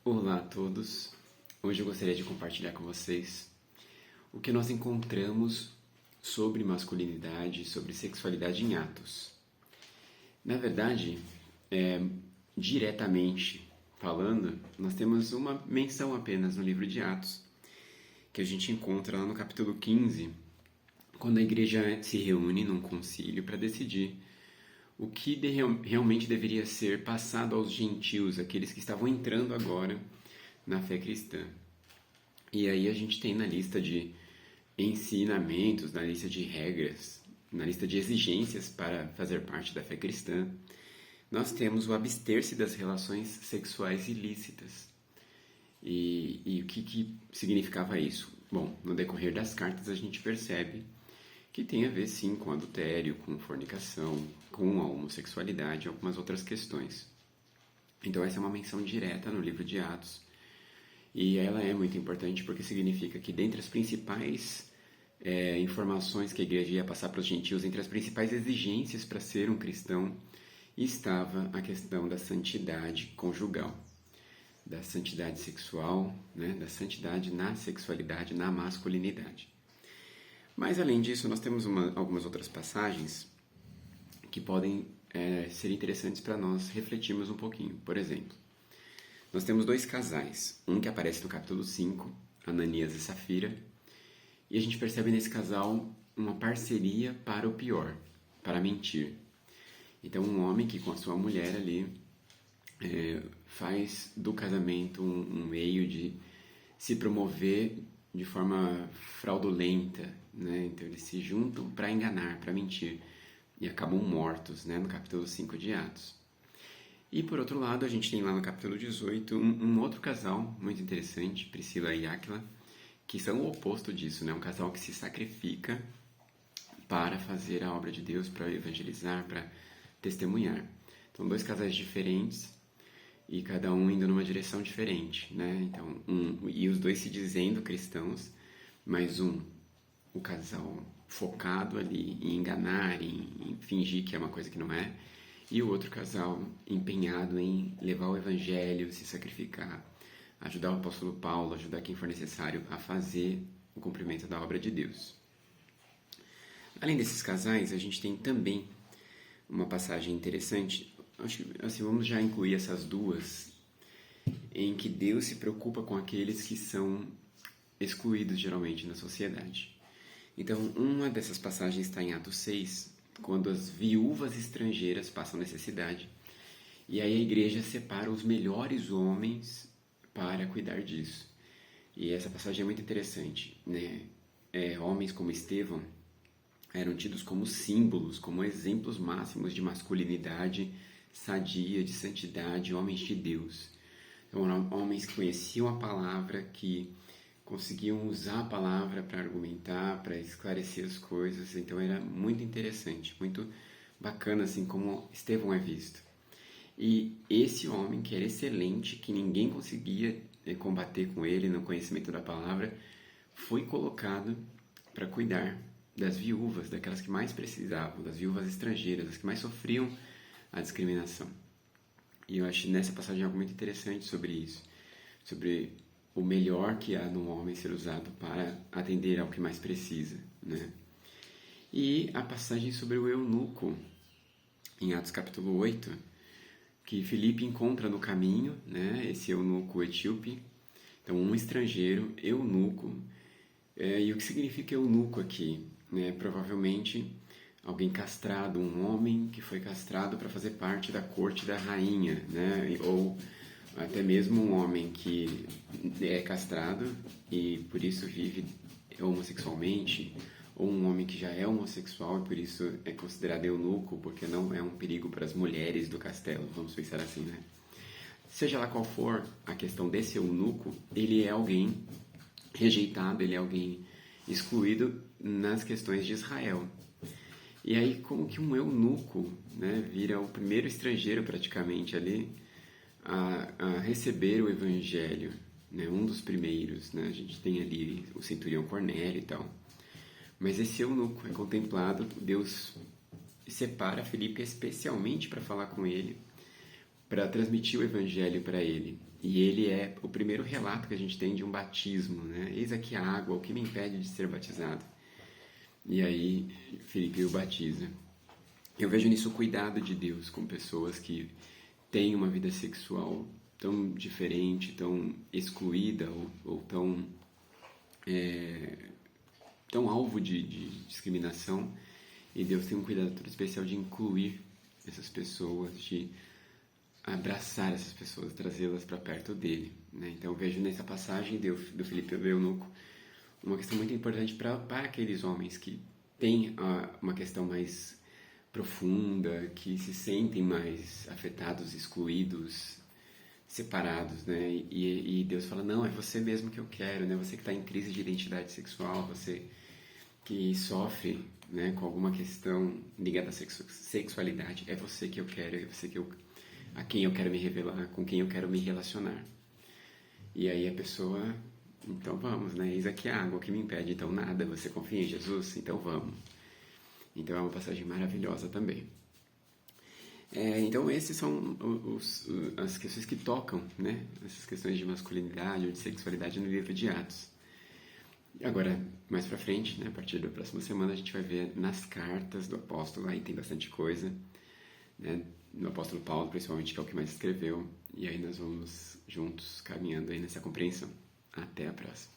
Olá a todos! Hoje eu gostaria de compartilhar com vocês o que nós encontramos sobre masculinidade, sobre sexualidade em Atos. Na verdade, diretamente falando, nós temos uma menção apenas no livro de Atos, que a gente encontra lá no capítulo 15, quando a igreja se reúne num concílio para decidir o que realmente deveria ser passado aos gentios, aqueles que estavam entrando agora na fé cristã. E aí a gente tem na lista de ensinamentos, na lista de regras, na lista de exigências para fazer parte da fé cristã, nós temos o abster-se das relações sexuais ilícitas. E o que significava isso? Bom, no decorrer das cartas a gente percebe que tem a ver sim com adultério, com fornicação, com a homossexualidade e algumas outras questões. Então essa é uma menção direta no livro de Atos, e ela é muito importante porque significa que dentre as principais informações que a igreja ia passar para os gentios, entre as principais exigências para ser um cristão, estava a questão da santidade conjugal, da santidade sexual, né, da santidade na sexualidade, na masculinidade. Mas, além disso, nós temos algumas outras passagens que podem ser interessantes para nós refletirmos um pouquinho. Por exemplo, nós temos dois casais, um que aparece no capítulo 5, Ananias e Safira, e a gente percebe nesse casal uma parceria para o pior, para mentir. Então, um homem que com a sua mulher ali faz do casamento um meio de se promover de forma fraudulenta, né? Então eles se juntam para enganar, para mentir, e acabam mortos, né? No capítulo 5 de Atos. E por outro lado, a gente tem lá no capítulo 18 um outro casal muito interessante, Priscila e Áquila, que são o oposto disso, né? Um casal que se sacrifica para fazer a obra de Deus, para evangelizar, para testemunhar. Então, dois casais diferentes e cada um indo numa direção diferente, né? Então, e os dois se dizendo cristãos, mas o casal focado ali em enganar, em fingir que é uma coisa que não é, e o outro casal empenhado em levar o evangelho, se sacrificar, ajudar o apóstolo Paulo, ajudar quem for necessário a fazer o cumprimento da obra de Deus. Além desses casais, a gente tem também uma passagem interessante. Acho que assim, vamos já incluir essas duas, em que Deus se preocupa com aqueles que são excluídos geralmente na sociedade. Então, uma dessas passagens está em Atos 6, quando as viúvas estrangeiras passam necessidade. E aí a igreja separa os melhores homens para cuidar disso. E essa passagem é muito interessante, né? Homens como Estevão eram tidos como símbolos, como exemplos máximos de masculinidade sadia, de santidade, homens de Deus. Então, eram homens que conheciam a palavra, que conseguiam usar a palavra para argumentar, para esclarecer as coisas. Então era muito interessante, muito bacana assim como Estevão é visto. E esse homem que era excelente, que ninguém conseguia combater com ele no conhecimento da palavra, foi colocado para cuidar das viúvas, daquelas que mais precisavam, das viúvas estrangeiras, as que mais sofriam a discriminação. E eu acho nessa passagem algo muito interessante sobre isso, sobre o melhor que há no homem ser usado para atender ao que mais precisa, né? E a passagem sobre o eunuco, em Atos capítulo 8, que Filipe encontra no caminho, né? Esse eunuco etíope, então um estrangeiro, eunuco. E o que significa eunuco aqui? Né? Provavelmente alguém castrado, um homem que foi castrado para fazer parte da corte da rainha, né? Ou até mesmo um homem que é castrado e por isso vive homossexualmente, ou um homem que já é homossexual e por isso é considerado eunuco, porque não é um perigo para as mulheres do castelo, vamos pensar assim, né? Seja lá qual for a questão desse eunuco, ele é alguém rejeitado, ele é alguém excluído nas questões de Israel. E aí, como que um eunuco, né, vira o primeiro estrangeiro praticamente ali a receber o evangelho, né, um dos primeiros, né? A gente tem ali o centurião Cornélio e tal. Mas esse eunuco é contemplado, Deus separa Filipe especialmente para falar com ele, para transmitir o evangelho para ele. E ele é o primeiro relato que a gente tem de um batismo, né? Eis aqui a água, o que me impede de ser batizado? E aí Felipe o batiza. Eu vejo nisso o cuidado de Deus com pessoas que têm uma vida sexual tão diferente, tão excluída ou tão alvo de discriminação. E Deus tem um cuidado todo especial de incluir essas pessoas, de abraçar essas pessoas, trazê-las para perto dele, né? Então eu vejo nessa passagem do Filipe o eunuco uma questão muito importante para aqueles homens que têm uma questão mais profunda, que se sentem mais afetados, excluídos, separados, né? E Deus fala, não, é você mesmo que eu quero, né? Você que está em crise de identidade sexual, você que sofre, né, com alguma questão ligada à sexualidade, é você que eu quero, é você a quem eu quero me revelar, com quem eu quero me relacionar. E aí a pessoa, então vamos, né? Eis aqui a água, o que me impede? Então nada, você confia em Jesus? Então vamos. Então é uma passagem maravilhosa também. Então esses são as questões que tocam, né? Essas questões de masculinidade ou de sexualidade no livro de Atos. Agora, mais pra frente, né, a partir da próxima semana, a gente vai ver nas cartas do apóstolo, aí tem bastante coisa, né, no apóstolo Paulo, principalmente, que é o que mais escreveu, e aí nós vamos juntos caminhando aí nessa compreensão. Até a próxima.